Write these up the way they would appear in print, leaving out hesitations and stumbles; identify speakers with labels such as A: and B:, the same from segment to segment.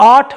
A: 8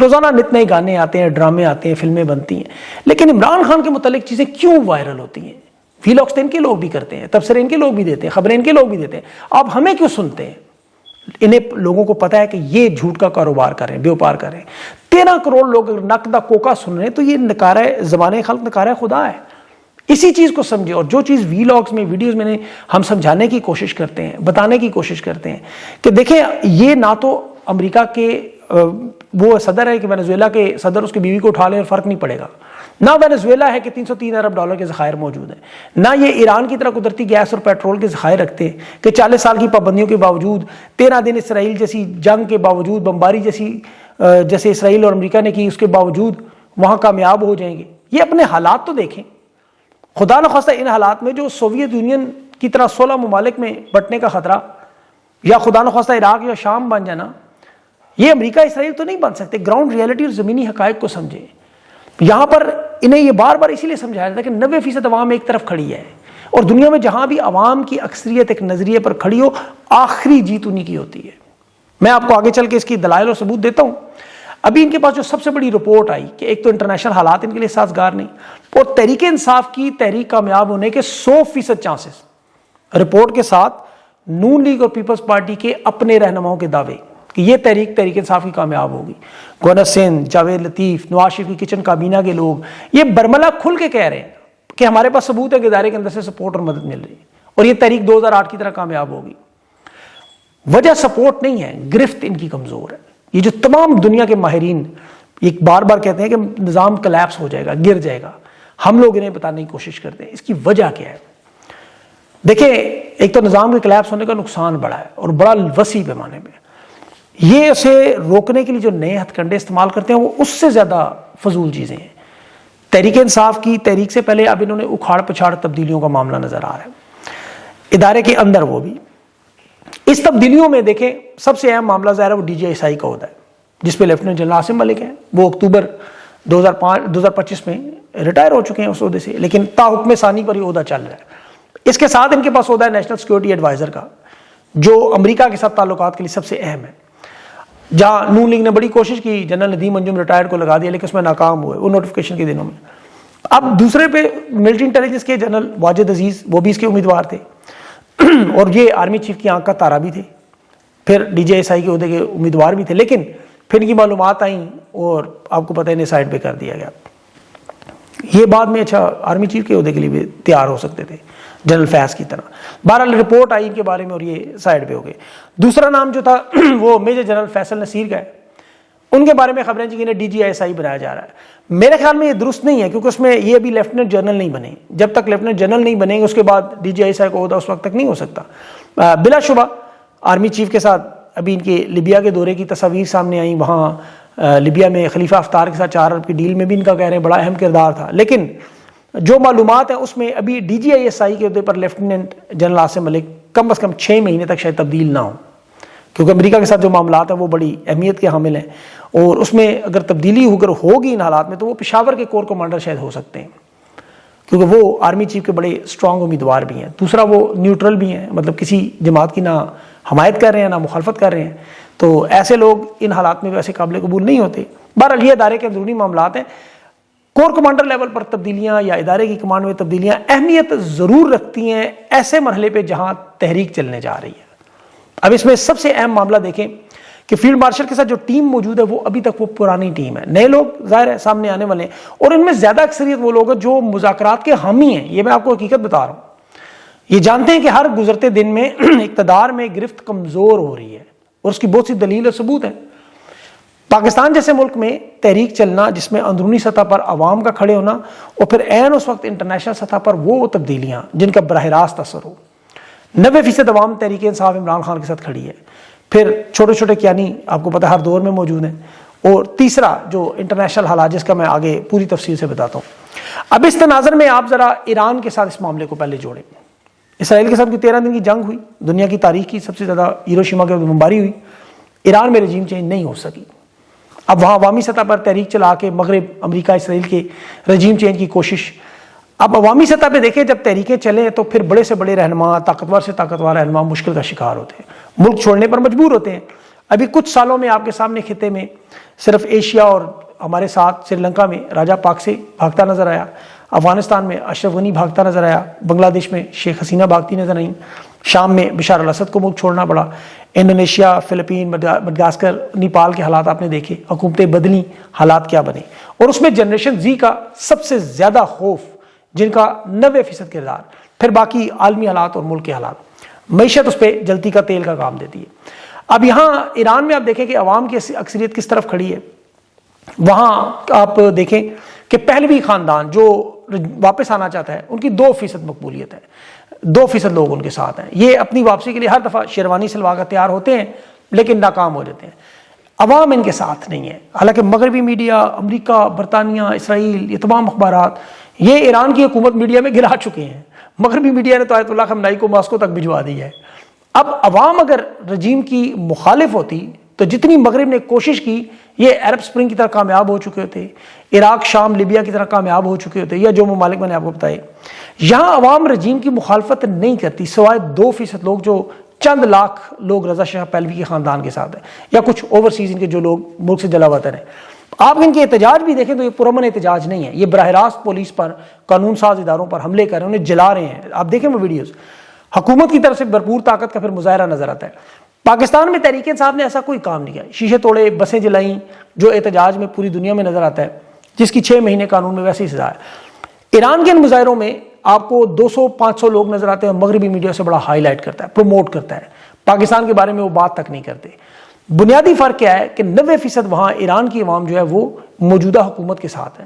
A: روزانہ نت نئے گانے آتے ہیں، ڈرامے آتے ہیں، فلمیں بنتی ہیں، لیکن عمران خان کے متعلق چیزیں کیوں وائرل ہوتی ہیں؟ ویلاگس تو ان کے لوگ بھی کرتے ہیں، تبصرے ان کے لوگ بھی دیتے ہیں، خبریں ان کے لوگ بھی دیتے ہیں، آپ ہمیں کیوں سنتے ہیں؟ انہیں لوگوں کو پتا ہے کہ یہ جھوٹ کا کاروبار کر رہے ہیں، بیوپار کر رہے ہیں۔ 13 کروڑ لوگ اگر نقدہ کوکا سن رہے ہیں تو یہ نکارہ زبان خلق، نکارہ خدا ہے۔ اسی چیز کو سمجھے، اور جو چیز ویلاگس میں، ویڈیوز میں ہم سمجھانے کی کوشش کرتے ہیں، بتانے کی کوشش کرتے ہیں کہ دیکھیں یہ نہ تو امریکہ کے وہ صدر ہے کہ وینزویلا کے صدر اس کی بیوی کو اٹھا لیں اور فرق نہیں پڑے گا، نہ وینزویلا ہے کہ 303 ارب ڈالر کے ذخائر موجود ہیں، نہ یہ ایران کی طرح قدرتی گیس اور پیٹرول کے ذخائر رکھتے ہیں کہ 40 سال کی پابندیوں کے باوجود، 13 دن اسرائیل جیسی جنگ کے باوجود، بمباری جیسے اسرائیل اور امریکہ نے کی، اس کے باوجود وہاں کامیاب ہو جائیں گے۔ یہ اپنے حالات تو دیکھیں، خدا نخواستہ ان حالات میں جو سوویت یونین کی طرح 16 ممالک میں بٹنے کا خطرہ، یا خدا نخواستہ عراق یا شام بن جانا، یہ امریکہ اسرائیل تو نہیں بن سکتے۔ گراؤنڈ ریئلٹی اور زمینی حقائق کو سمجھیں۔ یہاں پر انہیں یہ بار بار اسی لیے سمجھایا جاتا ہے کہ 90% عوام ایک طرف کھڑی ہے، اور دنیا میں جہاں بھی عوام کی اکثریت ایک نظریے پر کھڑی ہو، آخری جیت انہی کی ہوتی ہے۔ میں آپ کو آگے چل کے اس کی دلائل اور ثبوت دیتا ہوں۔ ابھی ان کے پاس جو سب سے بڑی رپورٹ آئی کہ ایک تو انٹرنیشنل حالات ان کے لیے سازگار نہیں، اور تحریک انصاف کی تحریک کامیاب ہونے کے 100% چانسز، رپورٹ کے ساتھ نون لیگ اور پیپلز پارٹی کے اپنے رہنماؤں کے دعوے کہ یہ تحریک انصاف کی کامیاب ہوگی۔ گورنر سندھ، جاوید لطیف، نواز شریف کی کچن کابینہ کے لوگ یہ برملا کھل کے کہہ رہے ہیں کہ ہمارے پاس ثبوت ہے کہ ادارے کے اندر سے سپورٹ اور مدد مل رہی ہے، اور یہ تحریک 2008 کی طرح کامیاب ہوگی۔ وجہ سپورٹ نہیں ہے، گرفت ان کی کمزور ہے۔ یہ جو تمام دنیا کے ماہرین ایک بار بار کہتے ہیں کہ نظام کلیپس ہو جائے گا، گر جائے گا، ہم لوگ انہیں بتانے کی کوشش کرتے ہیں اس کی وجہ کیا ہے۔ دیکھیں، ایک تو نظام کے کلیپس ہونے کا نقصان بڑا ہے اور بڑا وسیع پیمانے پہ، یہ اسے روکنے کے لیے جو نئے ہتھ کنڈے استعمال کرتے ہیں وہ اس سے زیادہ فضول چیزیں ہیں۔ تحریک انصاف کی تحریک سے پہلے اب انہوں نے اکھاڑ پچھاڑ تبدیلیوں کا معاملہ نظر آ رہا ہے ادارے کے اندر، وہ بھی اس تبدیلیوں میں دیکھیں سب سے اہم معاملہ ظاہر ہے وہ D G I S I کا عہدہ ہے، جس پہ لیفٹیننٹ جنرل عاصم ملک ہیں۔ وہ اکتوبر 2025 میں ریٹائر ہو چکے ہیں اس عہدے سے، لیکن تا حکم ثانی پر یہ عہدہ چل رہا ہے۔ اس کے ساتھ ان کے پاس عہدہ ہے نیشنل سیکورٹی ایڈوائزر کا، جو امریکہ کے ساتھ تعلقات کے لیے سب سے اہم ہے، جہاں نون لیگ نے بڑی کوشش کی، جنرل ندیم انجم ریٹائرڈ کو لگا دیا، لیکن اس میں ناکام ہوئے وہ نوٹیفیکیشن کے دنوں میں۔ اب دوسرے پہ ملٹری انٹیلیجنس کے جنرل واجد عزیز، وہ بھی اس کے امیدوار تھے، اور یہ آرمی چیف کی آنکھ کا تارا بھی تھے، پھر ڈی جی ایس آئی کے عہدے کے امیدوار بھی تھے، لیکن پھر ان کی معلومات آئیں اور آپ کو پتہ ہے انہیں سائڈ پہ کر دیا گیا۔ یہ بعد میں اچھا آرمی چیف کے عہدے کے لیے بھی تیار ہو سکتے تھے، جنرل فیض کی طرح۔ بہرحال رپورٹ آئی ان کے بارے میں اور یہ سائڈ پہ ہو گئے۔ دوسرا نام جو تھا وہ میجر جنرل فیصل نصیر کا ہے، ان کے بارے میں خبریں کہ انہیں ڈی جی ایس آئی بنایا جا رہا ہے۔ میرے خیال میں یہ درست نہیں ہے، کیونکہ اس میں یہ بھی لیفٹیننٹ جنرل نہیں بنے، جب تک لیفٹیننٹ جنرل نہیں بنیں گے اس کے بعد ڈی جی ایس آئی کا عہدہ اس وقت تک نہیں ہو سکتا۔ بلا شبہ آرمی چیف کے ساتھ ابھی ان کے لیبیا کے دورے کی تصاویر سامنے آئیں، وہاں لیبیا میں خلیفہ حفتار کے ساتھ 4 ارب کی ڈیل میں بھی ان کا کہہ رہے ہیں بڑا اہم کردار تھا، لیکن جو معلومات ہیں اس میں ابھی D G I S I کے عہدے پر لیفٹیننٹ جنرل عاصم ملک کم از کم 6 مہینے تک شاید تبدیل نہ ہوں، کیونکہ امریکہ کے ساتھ جو معاملات ہیں وہ بڑی اہمیت کے حامل ہیں، اور اس میں اگر تبدیلی ہوگی ان حالات میں تو وہ پشاور کے کور کمانڈر شاید ہو سکتے ہیں، کیونکہ وہ آرمی چیف کے بڑے اسٹرانگ امیدوار بھی ہیں۔ دوسرا وہ نیوٹرل بھی ہیں، مطلب کسی جماعت کی نہ حمایت کر رہے ہیں نہ مخالفت کر رہے ہیں، تو ایسے لوگ ان حالات میں ویسے قابل قبول نہیں ہوتے۔ بہرحال یہ ادارے کے اندرونی معاملات ہیں۔ کور کمانڈر لیول پر تبدیلیاں یا ادارے کی کمانڈ میں تبدیلیاں اہمیت ضرور رکھتی ہیں ایسے مرحلے پہ جہاں تحریک چلنے جا رہی ہے۔ اب اس میں سب سے اہم معاملہ دیکھیں کہ فیلڈ مارشل کے ساتھ جو ٹیم موجود ہے وہ ابھی تک وہ پرانی ٹیم ہے، نئے لوگ ظاہر ہے سامنے آنے والے ہیں، اور ان میں زیادہ اکثریت وہ لوگ ہیں جو مذاکرات کے حامی ہیں۔ یہ میں آپ کو حقیقت بتا رہا ہوں، یہ جانتے ہیں کہ ہر گزرتے دن میں اقتدار میں گرفت کمزور ہو رہی ہے، اور اس کی بہت سی دلیل اور ثبوت ہے۔ پاکستان جیسے ملک میں تحریک چلنا، جس میں اندرونی سطح پر عوام کا کھڑے ہونا، اور پھر عین اس وقت انٹرنیشنل سطح پر وہ تبدیلیاں جن کا براہ راست اثر ہو۔ 90% عوام تحریک انصاف عمران خان کے ساتھ کھڑی ہے، پھر چھوٹے چھوٹے کیانی آپ کو پتہ ہر دور میں موجود ہیں، اور تیسرا جو انٹرنیشنل حالات جس کا میں آگے پوری تفصیل سے بتاتا ہوں۔ اب اس تناظر میں آپ ذرا ایران کے ساتھ اس معاملے کو پہلے جوڑیں۔ اسرائیل کے ساتھ 13 دن کی جنگ ہوئی، دنیا کی تاریخ کی سب سے زیادہ ہیروشیما کے بمباری ہوئی، ایران میں رجیم چینج نہیں ہو سکی۔ اب وہاں عوامی سطح پر تحریک چلا کے مغرب، امریکہ، اسرائیل کے رجیم چینج کی کوشش۔ اب عوامی سطح پہ دیکھیں جب تحریکیں چلیں تو پھر بڑے سے بڑے رہنما، طاقتور سے طاقتور رہنما مشکل کا شکار ہوتے ہیں، ملک چھوڑنے پر مجبور ہوتے ہیں۔ ابھی کچھ سالوں میں آپ کے سامنے خطے میں صرف ایشیا اور ہمارے ساتھ سری لنکا میں راجہ پاک سے بھاگتا نظر آیا، افغانستان میں اشرف غنی بھاگتا نظر آیا، بنگلہ دیش میں شیخ حسینہ بھاگتی نظر آئیں، شام میں بشار الاسد کو ملک چھوڑنا پڑا، انڈونیشیا، فلپین، مڈغاسکر، نیپال کے حالات آپ نے دیکھے، حکومتیں بدلی، حالات کیا بنے، اور اس میں جنریشن زی کا سب سے زیادہ خوف، جن کا 90% کردار، پھر باقی عالمی حالات اور ملک کے حالات، معیشت اس پہ جلتی کا تیل کا کام دیتی ہے۔ اب یہاں ایران میں آپ دیکھیں کہ عوام کی اکثریت کس طرف کھڑی ہے۔ وہاں آپ دیکھیں کہ پہلوی خاندان جو واپس آنا چاہتا ہے ان کی 2% مقبولیت ہے، 2% لوگ ان کے ساتھ ہیں۔ یہ اپنی واپسی کے لیے ہر دفعہ شیروانی سلوا کر تیار ہوتے ہیں لیکن ناکام ہو جاتے ہیں، عوام ان کے ساتھ نہیں ہے۔ حالانکہ مغربی میڈیا، امریکہ، برطانیہ، اسرائیل، یہ تمام اخبارات یہ ایران کی حکومت میڈیا میں گرا چکے ہیں۔ مغربی میڈیا نے تو آیت اللہ خامنہئی کو ماسکو تک بھجوا دی ہے۔ اب عوام اگر رجیم کی مخالف ہوتی تو جتنی مغرب نے کوشش کی یہ عرب سپرنگ کی طرح کامیاب ہو چکے ہوتے، عراق، شام، لیبیا کی طرح کامیاب ہو چکے ہوتے، یا جو ممالک میں نے آپ کو بتائے۔ یہاں عوام رجیم کی مخالفت نہیں کرتی سوائے 2% لوگ جو چند لاکھ لوگ رضا شاہ پہلوی کے خاندان کے ساتھ ہیں، یا کچھ اوورسیز ان کے جو لوگ ملک سے جلا وطن ہیں۔ آپ ان کے احتجاج بھی دیکھیں تو یہ پرامن احتجاج نہیں ہے، یہ براہ راست پولیس پر، قانون ساز اداروں پر حملے کر رہے ہیں، انہیں جلا رہے ہیں۔ آپ دیکھیں وہ ویڈیوز، حکومت کی طرف سے بھرپور طاقت کا پھر مظاہرہ نظر آتا ہے۔ پاکستان میں تحریک انصاف نے ایسا کوئی کام نہیں کیا، شیشے توڑے، بسیں جلائیں، جو احتجاج میں پوری دنیا میں نظر آتا ہے، جس کی 6 مہینے قانون میں ویسے ہی سزا ہے۔ ایران کے ان مظاہروں میں آپ کو 200-500 لوگ نظر آتے ہیں، مغربی میڈیا سے بڑا ہائی لائٹ کرتا ہے، پروموٹ کرتا ہے، پاکستان کے بارے میں وہ بات تک نہیں کرتے۔ بنیادی فرق کیا ہے کہ 90% وہاں ایران کی عوام جو ہے وہ موجودہ حکومت کے ساتھ ہے،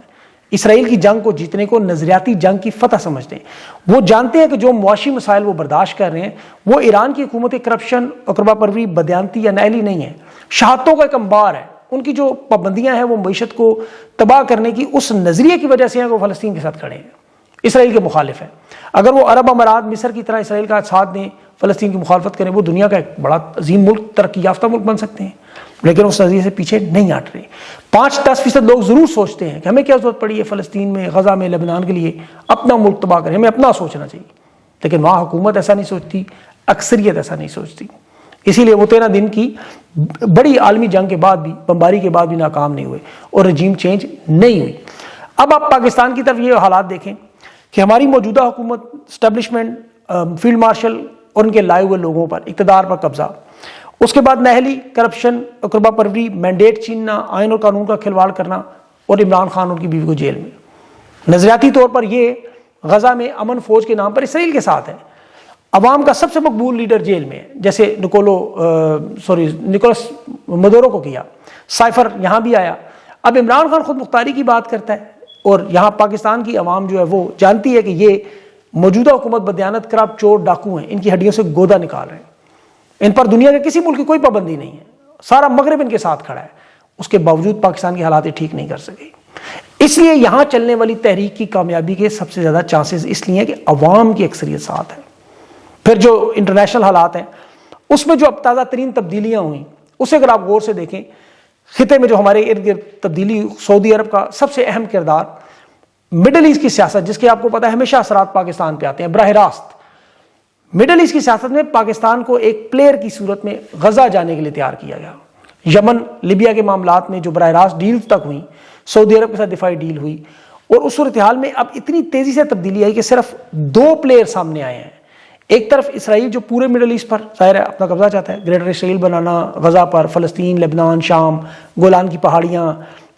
A: اسرائیل کی جنگ کو جیتنے کو نظریاتی جنگ کی فتح سمجھتے ہیں۔ وہ جانتے ہیں کہ جو معاشی مسائل وہ برداشت کر رہے ہیں وہ ایران کی حکومت کرپشن، اقربا پروری، بدیانتی یا نائلی نہیں ہے، شہادتوں کا ایک انبار ہے۔ ان کی جو پابندیاں ہیں وہ معیشت کو تباہ کرنے کی اس نظریے کی وجہ سے ہیں کہ وہ فلسطین کے ساتھ کھڑے ہیں، اسرائیل کے مخالف ہیں۔ اگر وہ عرب امارات، مصر کی طرح اسرائیل کا ساتھ دیں، فلسطین کی مخالفت کریں، وہ دنیا کا ایک بڑا عظیم ملک، ترقی یافتہ ملک بن سکتے ہیں، لیکن اس نظریے سے پیچھے نہیں ہٹ رہے۔ 5-10% لوگ ضرور سوچتے ہیں کہ ہمیں کیا ضرورت پڑی ہے فلسطین میں، غزہ میں، لبنان کے لیے اپنا ملک تباہ کریں، ہمیں اپنا سوچنا چاہیے، لیکن وہاں حکومت ایسا نہیں سوچتی، اکثریت ایسا نہیں سوچتی۔ اسی لیے وہ 13 دن کی بڑی عالمی جنگ کے بعد بھی، بمباری کے بعد بھی ناکام نہیں ہوئے اور رجیم چینج نہیں ہوئی۔ اب آپ پاکستان کی طرف یہ حالات دیکھیں کہ ہماری موجودہ حکومت، اسٹیبلشمنٹ، فیلڈ مارشل اور ان کے لائے ہوئے لوگوں پر، اقتدار پر قبضہ، اس کے بعد نااہلی، کرپشن، اقربا پروری، مینڈیٹ چھیننا، آئین اور قانون کا کھلواڑ کرنا، اور عمران خان اور ان کی بیوی کو جیل میں۔ نظریاتی طور پر یہ غزہ میں امن فوج کے نام پر اسرائیل کے ساتھ ہے، عوام کا سب سے مقبول لیڈر جیل میں ہے، جیسے نکولس مدورو کو کیا، سائفر یہاں بھی آیا۔ اب عمران خان خود مختاری کی بات کرتا ہے، اور یہاں پاکستان کی عوام جو ہے وہ جانتی ہے کہ یہ موجودہ حکومت بدیانت، کرپٹ، چور، ڈاکو ہیں، ان کی ہڈیوں سے گودا نکال رہے ہیں، ان پر دنیا کے کسی ملک کی کوئی پابندی نہیں ہے، سارا مغرب ان کے ساتھ کھڑا ہے، اس کے باوجود پاکستان کی حالات ٹھیک نہیں کر سکے۔ اس لیے یہاں چلنے والی تحریک کی کامیابی کے سب سے زیادہ چانسز اس لیے ہیں کہ عوام کی اکثریت ساتھ ہے۔ پھر جو انٹرنیشنل حالات ہیں اس میں جو اب تازہ ترین تبدیلیاں ہوئیں، اسے اگر آپ غور سے دیکھیں، خطے میں جو ہمارے ارد گرد تبدیلی، سعودی عرب کا سب سے اہم کردار، مڈل ایسٹ کی سیاست جس کے آپ کو پتہ ہے ہمیشہ اثرات پاکستان پہ آتے ہیں براہ راست۔ مڈل ایسٹ کی سیاست میں پاکستان کو ایک پلیئر کی صورت میں غزہ جانے کے لیے تیار کیا گیا۔ یمن، لیبیا کے معاملات میں جو براہ راست ڈیلز تک ہوئی، سعودی عرب کے ساتھ دفاعی ڈیل ہوئی، اور اس صورتحال میں اب اتنی تیزی سے تبدیلی آئی کہ صرف 2 پلیئر سامنے آئے ہیں۔ ایک طرف اسرائیل جو پورے مڈل ایسٹ پر ظاہر ہے اپنا قبضہ چاہتا ہے، گریٹر اسرائیل بنانا، غزہ پر، فلسطین، لبنان، شام، گولان کی پہاڑیاں،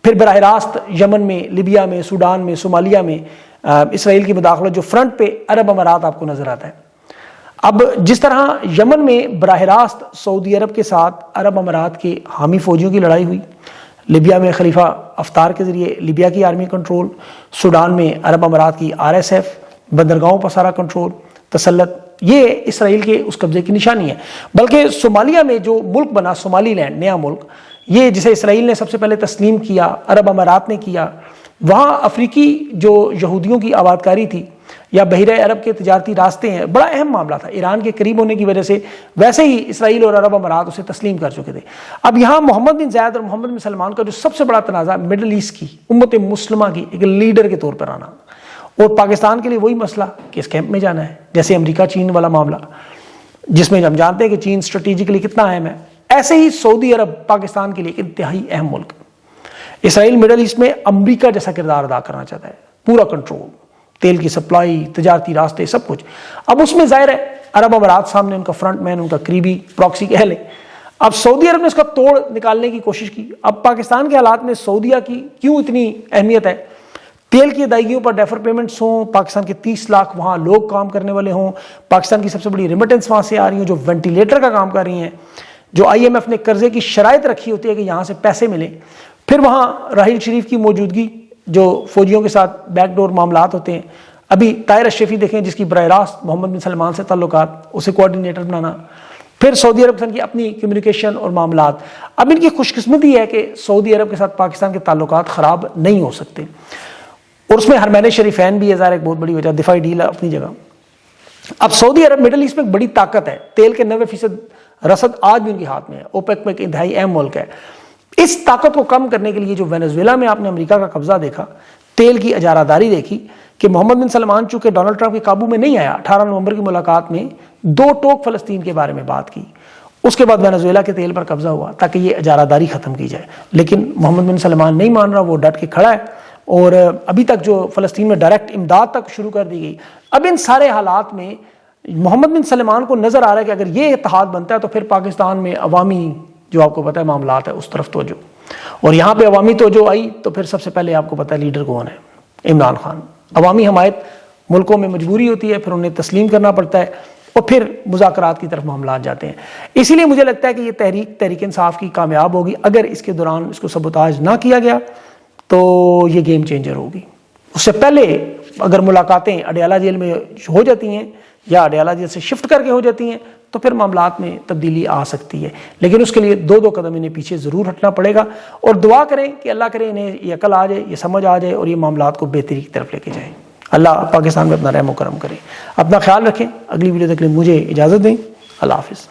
A: پھر براہ راست یمن میں، لیبیا میں، سوڈان میں، صومالیہ میں اسرائیل کی مداخلت، جو فرنٹ پہ عرب امارات آپ کو نظر آتا ہے۔ اب جس طرح یمن میں براہ راست سعودی عرب کے ساتھ عرب امارات کے حامی فوجیوں کی لڑائی ہوئی، لیبیا میں خلیفہ افطار کے ذریعے لیبیا کی آرمی کنٹرول، سوڈان میں عرب امارات کی RSF، بندرگاہوں پر سارا کنٹرول، تسلط، یہ اسرائیل کے اس قبضے کی نشانی ہے۔ بلکہ صومالیہ میں جو ملک بنا، صومالی لینڈ، نیا ملک، یہ جسے اسرائیل نے سب سے پہلے تسلیم کیا، عرب امارات نے کیا، وہاں افریقی جو یہودیوں کی آبادکاری تھی یا بحیرہ عرب کے تجارتی راستے ہیں، بڑا اہم معاملہ تھا، ایران کے قریب ہونے کی وجہ سے ویسے ہی اسرائیل اور عرب امارات اسے تسلیم کر چکے تھے۔ اب یہاں محمد بن زائد اور محمد بن سلمان کا جو سب سے بڑا تنازع مڈل ایسٹ کی امت مسلمہ کی ایک لیڈر کے طور پر آنا، اور پاکستان کے لیے وہی مسئلہ کہ اس کیمپ میں جانا ہے، جیسے امریکہ چین والا معاملہ، جس میں ہم جانتے ہیں کہ چین اسٹریٹجیکلی کتنا اہم ہے، ایسے ہی سعودی عرب پاکستان کے لیے ایک انتہائی اہم ملک ہے۔ اسرائیل مڈل ایسٹ میں امریکہ جیسا کردار ادا کرنا چاہتا ہے، پورا کنٹرول، تیل کی سپلائی، تجارتی راستے، سب کچھ۔ اب اس میں ظاہر ہے عرب امارات سامنے ان کا فرنٹ مین، ان کا قریبی پراکسی کہہ لیں۔ اب سعودی عرب نے اس کا توڑ نکالنے کی کوشش کی۔ اب پاکستان کے حالات میں سعودیہ کی کیوں اتنی اہمیت ہے؟ تیل کی ادائیگیوں پر ڈیفر پیمنٹس ہوں، پاکستان کے 30 لاکھ وہاں لوگ کام کرنے والے ہوں، پاکستان کی سب سے بڑی ریمیٹنس وہاں سے آ رہی ہوں جو وینٹیلیٹر کا کام کر رہی ہیں، جو IMF نے قرضے کی شرائط رکھی ہوتی ہے کہ یہاں سے پیسے ملیں، پھر وہاں راحیل شریف کی موجودگی، جو فوجیوں کے ساتھ بیک ڈور معاملات ہوتے ہیں۔ ابھی طاہر اشرفی دیکھیں جس کی براہ راست محمد بن سلمان سے تعلقات، اسے کوآرڈینیٹر بنانا، پھر سعودی عرب کی اپنی کمیونیکیشن اور معاملات۔ اب ان کی خوش قسمتی ہے کہ سعودی عرب کے ساتھ پاکستان کے تعلقات خراب نہیں ہو سکتے، اور اس میں حرمین شریفین بھی ہے ظاہر ایک بہت بڑی وجہ، دفاعی ڈیل اپنی جگہ۔ اب سعودی عرب مڈل ایسٹ میں ایک بڑی طاقت ہے، تیل کے 90% رسد آج بھی ان کے ہاتھ میں ہے، اوپیک میں ایک انتہائی اہم ملک ہے۔ اس طاقت کو کم کرنے کے لیے جو وینزویلا میں آپ نے امریکہ کا قبضہ دیکھا، تیل کی اجارہ داری دیکھی، کہ محمد بن سلمان چونکہ ڈونلڈ ٹرمپ کے قابو میں نہیں آیا، 18 نومبر کی ملاقات میں 2 ٹوک فلسطین کے بارے میں بات کی، اس کے بعد وینزویلا کے تیل پر قبضہ ہوا تاکہ یہ اجارہ داری ختم کی جائے، لیکن محمد بن سلمان نہیں مان رہا، وہ ڈٹ کے کھڑا ہے، اور ابھی تک جو فلسطین میں ڈائریکٹ امداد تک شروع کر دی گئی۔ اب ان سارے حالات میں محمد بن سلمان کو نظر آ رہا ہے کہ اگر یہ اتحاد بنتا ہے تو پھر پاکستان میں عوامی جو آپ کو پتہ ہے معاملات ہے اس طرف توجہ، اور یہاں پہ عوامی توجہ آئی تو پھر سب سے پہلے آپ کو پتہ ہے لیڈر کون ہے، عمران خان۔ عوامی حمایت ملکوں میں مجبوری ہوتی ہے، پھر انہیں تسلیم کرنا پڑتا ہے، اور پھر مذاکرات کی طرف معاملات جاتے ہیں۔ اسی لیے مجھے لگتا ہے کہ یہ تحریک انصاف کی کامیاب ہوگی، اگر اس کے دوران اس کو سبوتاج نہ کیا گیا تو یہ گیم چینجر ہوگی۔ اس سے پہلے اگر ملاقاتیں اڈیالہ جیل میں ہو جاتی ہیں یا اڈیالہ جیل سے شفٹ کر کے ہو جاتی ہیں تو پھر معاملات میں تبدیلی آ سکتی ہے، لیکن اس کے لیے 2 قدم انہیں پیچھے ضرور ہٹنا پڑے گا، اور دعا کریں کہ اللہ کرے انہیں یہ عقل آ جائے، یہ سمجھ آ جائے، اور یہ معاملات کو بہتری کی طرف لے کے جائیں۔ اللہ پاکستان میں اپنا رحم و کرم کرے۔ اپنا خیال رکھیں، اگلی ویڈیو تک کے لیے مجھے اجازت دیں، اللہ حافظ۔